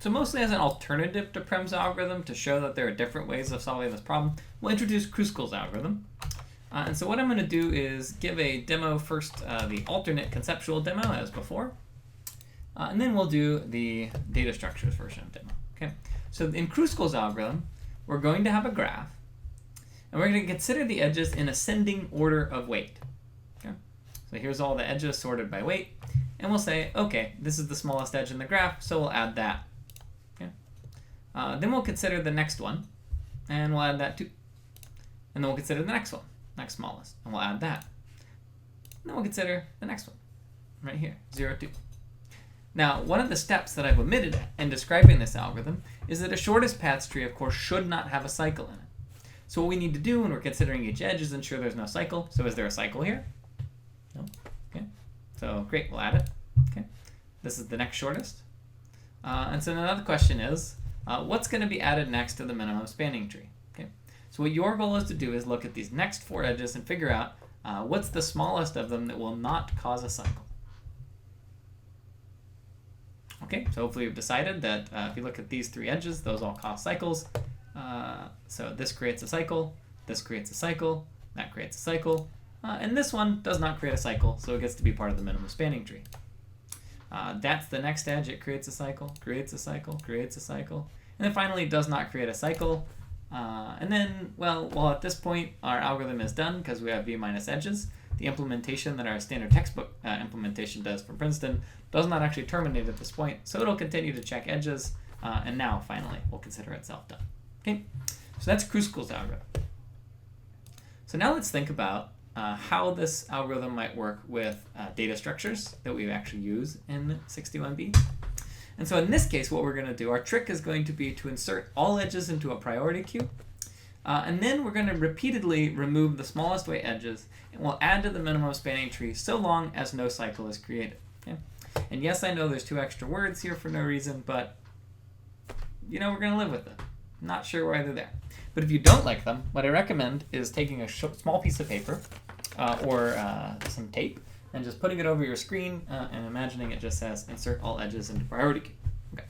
So mostly as an alternative to Prim's algorithm to show that there are different ways of solving this problem, we'll introduce Kruskal's algorithm. And so what I'm going to do is give a demo first, the alternate conceptual demo as before. And then we'll do the data structures version of demo. Okay. So in Kruskal's algorithm, we're going to have a graph, and we're going to consider the edges in ascending order of weight. Okay. So here's all the edges sorted by weight, and we'll say, okay, this is the smallest edge in the graph, so we'll add that. Okay. Then we'll consider the next one, and we'll add that too. And then we'll consider the next one, next smallest, and we'll add that. And then we'll consider the next one, right here, 0, 2. Now, one of the steps that I've omitted in describing this algorithm is that a shortest paths tree, of course, should not have a cycle in it. So what we need to do when we're considering each edge is ensure there's no cycle. So is there a cycle here? No. Okay. So great, we'll add it. Okay. This is the next shortest. And so another question is, what's going to be added next to the minimum spanning tree? Okay. So what your goal is to do is look at these next 4 edges and figure out what's the smallest of them that will not cause a cycle. Okay, so hopefully you've decided that if you look at these 3 edges, those all cause cycles. So this creates a cycle, this creates a cycle, that creates a cycle, and this one does not create a cycle, so it gets to be part of the minimum spanning tree. That's the next edge. It creates a cycle, creates a cycle, creates a cycle, and then finally it does not create a cycle. And then, well, at this point, our algorithm is done because we have v minus edges. The implementation that our standard textbook implementation does from Princeton does not actually terminate at this point, so it'll continue to check edges, and now, finally, we'll consider itself done. Okay, so that's Kruskal's algorithm. So now let's think about how this algorithm might work with data structures that we actually use in 61B. And so in this case, what we're going to do, our trick is going to be to insert all edges into a priority queue. And then we're going to repeatedly remove the smallest weight edges, and we'll add to the minimum spanning tree so long as no cycle is created. Okay? And yes, I know there's 2 extra words here for no reason, but we're going to live with them. Not sure why they're there. But if you don't like them, what I recommend is taking a small piece of paper or some tape and just putting it over your screen and imagining it just says insert all edges into priority queue. Okay.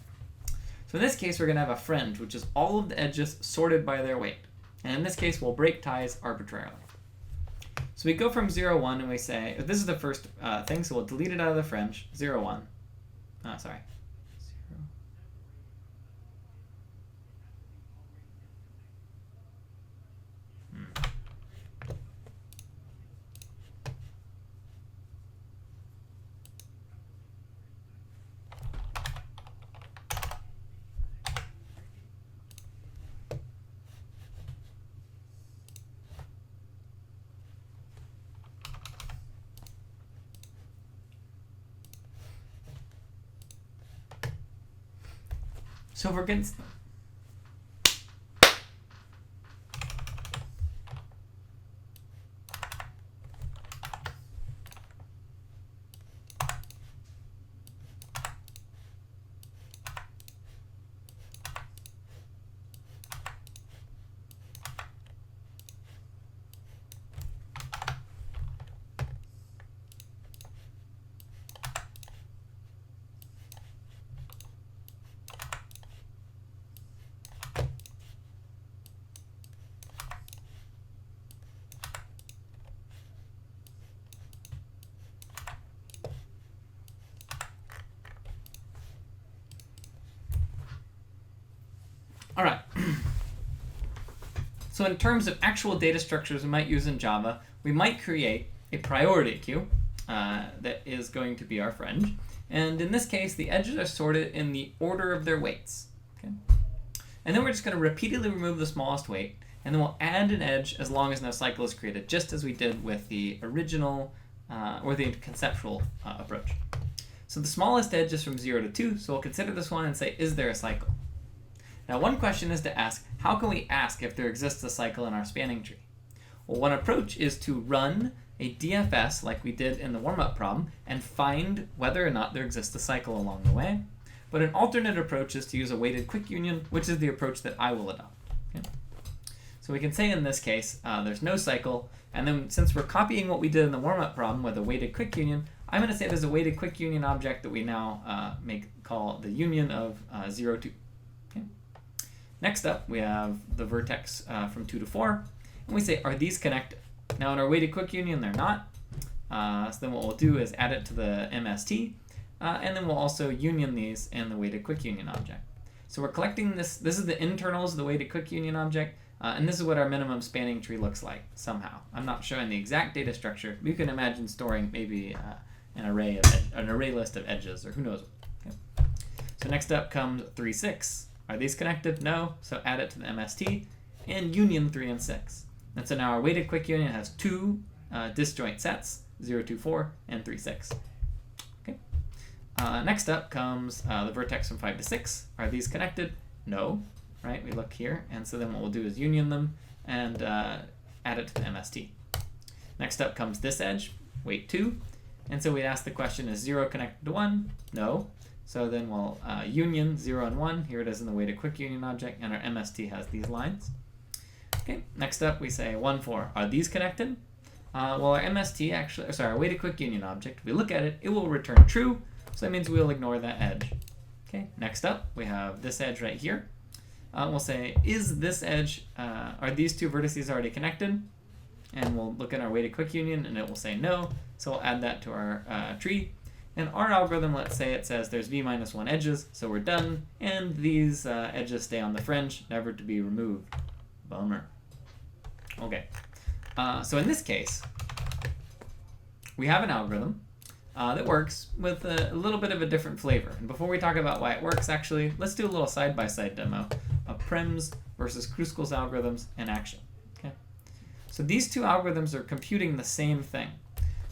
So in this case, we're going to have a friend, which is all of the edges sorted by their weight. And in this case, we'll break ties arbitrarily. So we go from 0, 1, and we say, this is the first thing, so we'll delete it out of the French, 0, 1. Sorry. 0. So we're against them. All right. So in terms of actual data structures we might use in Java, we might create a priority queue that is going to be our friend. And in this case, the edges are sorted in the order of their weights. Okay? And then we're just going to repeatedly remove the smallest weight, and then we'll add an edge as long as no cycle is created, just as we did with the original or the conceptual approach. So the smallest edge is from 0 to 2, so we'll consider this one and say, is there a cycle? Now, one question is to ask, how can we ask if there exists a cycle in our spanning tree? Well, one approach is to run a DFS like we did in the warm-up problem and find whether or not there exists a cycle along the way. But an alternate approach is to use a weighted quick union, which is the approach that I will adopt. Okay? So we can say in this case, there's no cycle, and then since we're copying what we did in the warm-up problem with a weighted quick union, I'm going to say there's a weighted quick union object that we now call the union of 0, 2. Okay. Next up, we have the vertex from 2 to 4, and we say, are these connected? Now in our weighted quick union, they're not. So then what we'll do is add it to the MST, and then we'll also union these in the weighted quick union object. So we're collecting this. This is the internals of the weighted quick union object, and this is what our minimum spanning tree looks like somehow. I'm not showing the exact data structure. You can imagine storing maybe an array list of edges, or who knows. Okay. So next up comes 3, 6. Are these connected? No. So add it to the MST and union 3 and 6. And so now our weighted quick union has 2 disjoint sets, 0, 2, 4, and 3, 6. Okay. Next up comes the vertex from 5 to 6. Are these connected? No. Right? We look here, and so then what we'll do is union them and add it to the MST. Next up comes this edge, weight 2. And so we ask the question, is 0 connected to 1? No. So then we'll union 0 and 1. Here it is in the weighted quick union object, and our MST has these lines. Okay, next up we say 1, 4. Are these connected? Well, our MST actually, our weighted quick union object, if we look at it, it will return true. So that means we'll ignore that edge. Okay, next up we have this edge right here. We'll say, is this edge, are these 2 vertices already connected? And we'll look at our weighted quick union, and it will say no. So we'll add that to our tree. And our algorithm, let's say it says there's v minus 1 edges, so we're done. And these edges stay on the fringe, never to be removed. Bummer. Okay. So in this case, we have an algorithm that works with a little bit of a different flavor. And before we talk about why it works, actually, let's do a little side-by-side demo of Prim's versus Kruskal's algorithms in action. Okay. So these 2 algorithms are computing the same thing.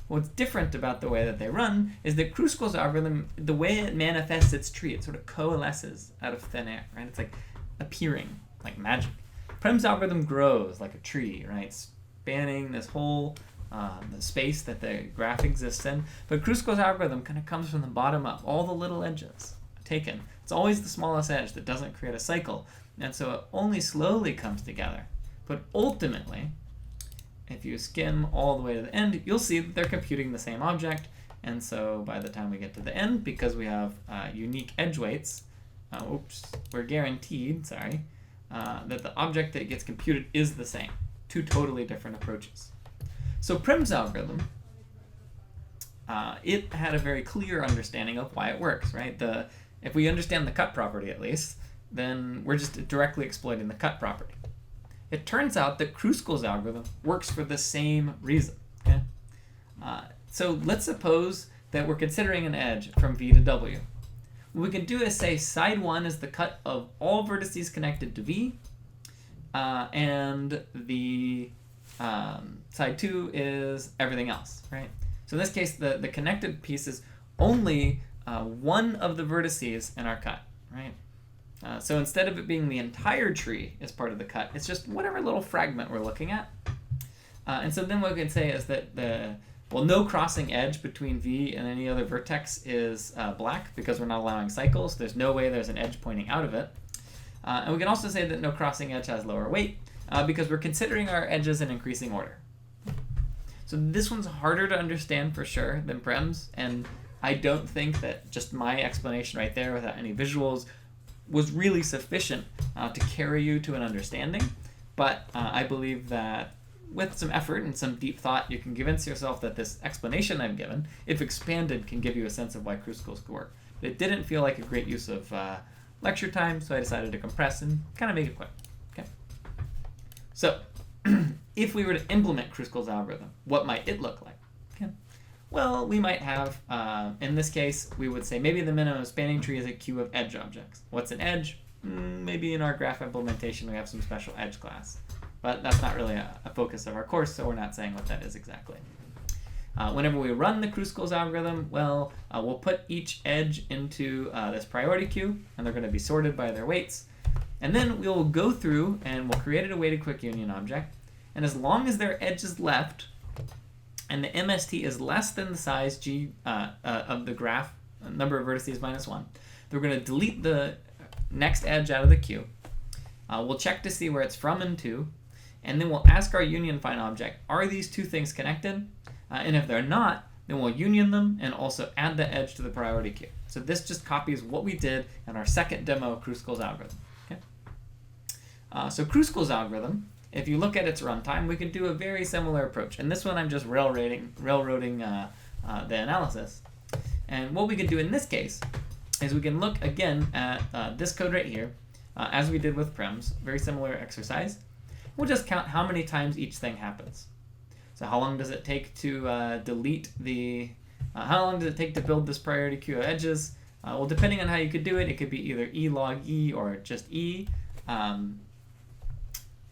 What's different about the way that they run is that Kruskal's algorithm, the way it manifests its tree, it sort of coalesces out of thin air, right? It's like appearing, like magic. Prim's algorithm grows like a tree, right? Spanning this whole the space that the graph exists in. But Kruskal's algorithm kind of comes from the bottom up, all the little edges taken. It's always the smallest edge that doesn't create a cycle. And so it only slowly comes together. But ultimately, if you skim all the way to the end, you'll see that they're computing the same object. And so by the time we get to the end, because we have unique edge weights, we're guaranteed, that the object that gets computed is the same. 2 totally different approaches. So Prim's algorithm, it had a very clear understanding of why it works, right? If we understand the cut property at least, then we're just directly exploiting the cut property. It turns out that Kruskal's algorithm works for the same reason. Okay? So let's suppose that we're considering an edge from V to W. What we can do is say side 1 is the cut of all vertices connected to V, and the side 2 is everything else, right? So in this case, the connected piece is only one of the vertices in our cut, right? So instead of it being the entire tree as part of the cut, it's just whatever little fragment we're looking at. And so then what we can say is that no crossing edge between V and any other vertex is black because we're not allowing cycles. There's no way there's an edge pointing out of it. And we can also say that no crossing edge has lower weight because we're considering our edges in increasing order. So this one's harder to understand for sure than Prim's, and I don't think that just my explanation right there without any visuals was really sufficient to carry you to an understanding. But I believe that with some effort and some deep thought, you can convince yourself that this explanation I've given, if expanded, can give you a sense of why Kruskal's could work. But it didn't feel like a great use of lecture time, so I decided to compress and kind of make it quick. Okay. So if we were to implement Kruskal's algorithm, what might it look like? Okay. Well, we might have, in this case, we would say maybe the minimum spanning tree is a queue of edge objects. What's an edge? Maybe in our graph implementation we have some special edge class. But that's not really a focus of our course, so we're not saying what that is exactly. Whenever we run the Kruskal's algorithm, well, we'll put each edge into this priority queue, and they're going to be sorted by their weights. And then we'll go through and we'll create a weighted quick union object. And as long as there are edges left, and the MST is less than the size G of the graph, number of vertices minus 1, we're going to delete the next edge out of the queue. We'll check to see where it's from and to, and then we'll ask our union find object, are these 2 things connected? And if they're not, then we'll union them and also add the edge to the priority queue. So this just copies what we did in our second demo of Kruskal's algorithm. Okay? So Kruskal's algorithm, if you look at its runtime, we can do a very similar approach. And this one I'm just railroading the analysis. And what we can do in this case is we can look again at this code right here, as we did with prims, very similar exercise. We'll just count how many times each thing happens. So how long does it take to delete the, how long does it take to build this priority queue of edges? Well, depending on how you could do it, it could be either e log e or just e.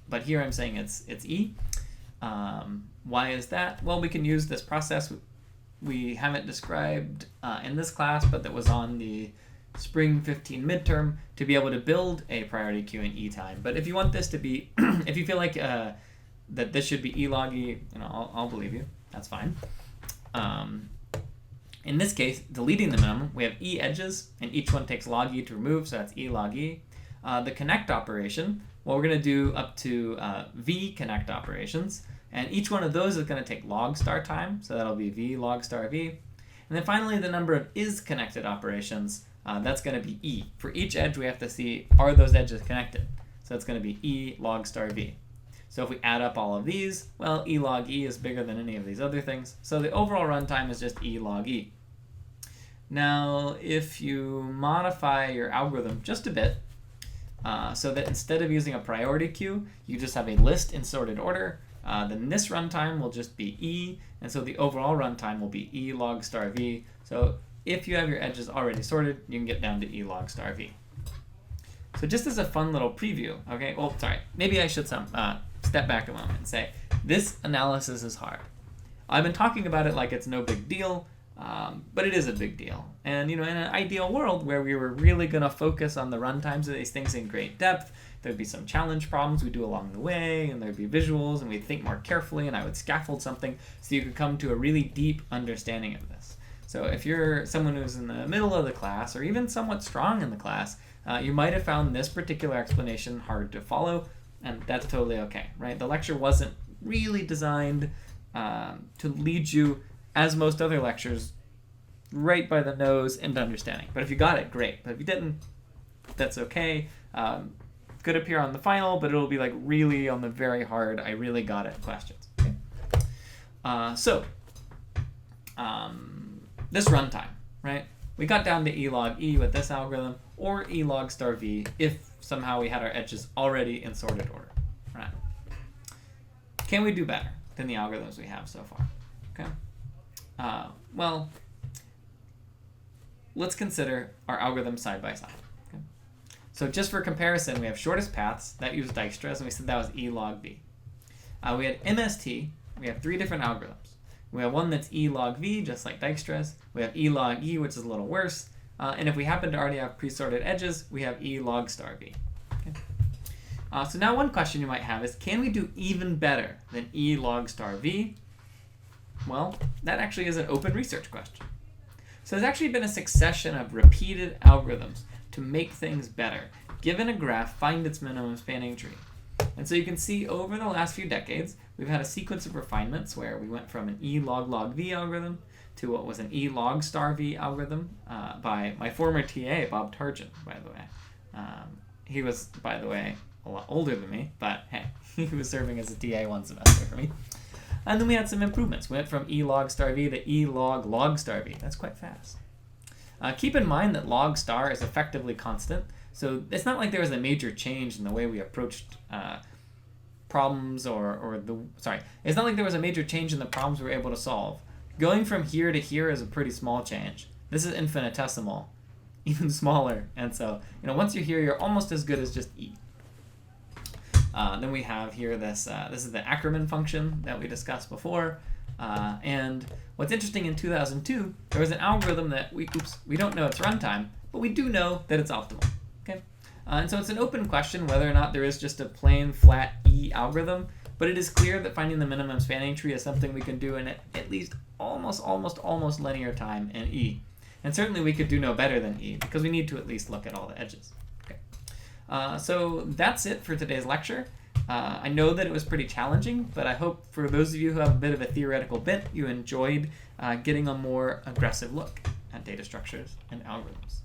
But here I'm saying it's e. Why is that? Well, we can use this process we haven't described in this class, but that was on the Spring 15 midterm to be able to build a priority queue in e time. But if you want this to be, if you feel like that this should be e log e, I'll believe you. That's fine. In this case, deleting the minimum, we have e edges, and each one takes log e to remove, so that's e log e. The connect operation, well, we're going to do up to v connect operations, and each one of those is going to take log star time, so that'll be v log star v. And then finally, the number of is connected operations, that's going to be e. For each edge, we have to see, are those edges connected? So it's going to be e log star v. So if we add up all of these, well, e log e is bigger than any of these other things. So the overall runtime is just e log e. Now, if you modify your algorithm just a bit, so that instead of using a priority queue, you just have a list in sorted order, then this runtime will just be e, and so the overall runtime will be e log star v. So if you have your edges already sorted, you can get down to e log star v. So just as a fun little preview, okay, well, sorry, maybe I should step back a moment and say, this analysis is hard. I've been talking about it like it's no big deal, but it is a big deal. And in an ideal world where we were really going to focus on the runtimes of these things in great depth, there'd be some challenge problems we do along the way, and there'd be visuals, and we'd think more carefully, and I would scaffold something so you could come to a really deep understanding of this. So if you're someone who's in the middle of the class, or even somewhat strong in the class, you might have found this particular explanation hard to follow, and that's totally okay, right? The lecture wasn't really designed to lead you, as most other lectures, right by the nose into understanding. But if you got it, great. But if you didn't, that's okay. Could appear on the final, but it'll be like really on the very hard, I really got it questions. Okay? This runtime, right? We got down to e log e with this algorithm, or e log star v if somehow we had our edges already in sorted order, right? Can we do better than the algorithms we have so far? Okay. Well, let's consider our algorithms side by side. Okay? So just for comparison, we have shortest paths that use Dijkstra's, and we said that was e log v. We had MST. We have 3 different algorithms. We have one that's e log v, just like Dijkstra's. We have e log e, which is a little worse. And if we happen to already have pre-sorted edges, we have e log star v. Okay. So now one question you might have is, can we do even better than e log star v? Well, that actually is an open research question. So there's actually been a succession of repeated algorithms to make things better. Given a graph, find its minimum spanning tree. And so you can see over the last few decades, we've had a sequence of refinements where we went from an e log v algorithm to what was an e log star v algorithm by my former TA, Bob Targent, by the way. He was, by the way, a lot older than me, but hey, he was serving as a TA one semester for me. And then we had some improvements. We went from e log star v to e log star v. That's quite fast. Keep in mind that log star is effectively constant, so it's not like there was a major change in the way we approached problems it's not like there was a major change in the problems we were able to solve. Going from here to here is a pretty small change. This is infinitesimal, even smaller. And so, once you're here, you're almost as good as just e. Then we have here this is the Ackermann function that we discussed before. And what's interesting, in 2002, there was an algorithm that we don't know its runtime, but we do know that it's optimal. Okay, and so it's an open question whether or not there is just a plain flat E algorithm, but it is clear that finding the minimum spanning tree is something we can do in at least almost linear time in E. And certainly we could do no better than E, because we need to at least look at all the edges. Okay. So that's it for today's lecture. I know that it was pretty challenging, but I hope for those of you who have a bit of a theoretical bent, you enjoyed getting a more aggressive look data structures and algorithms.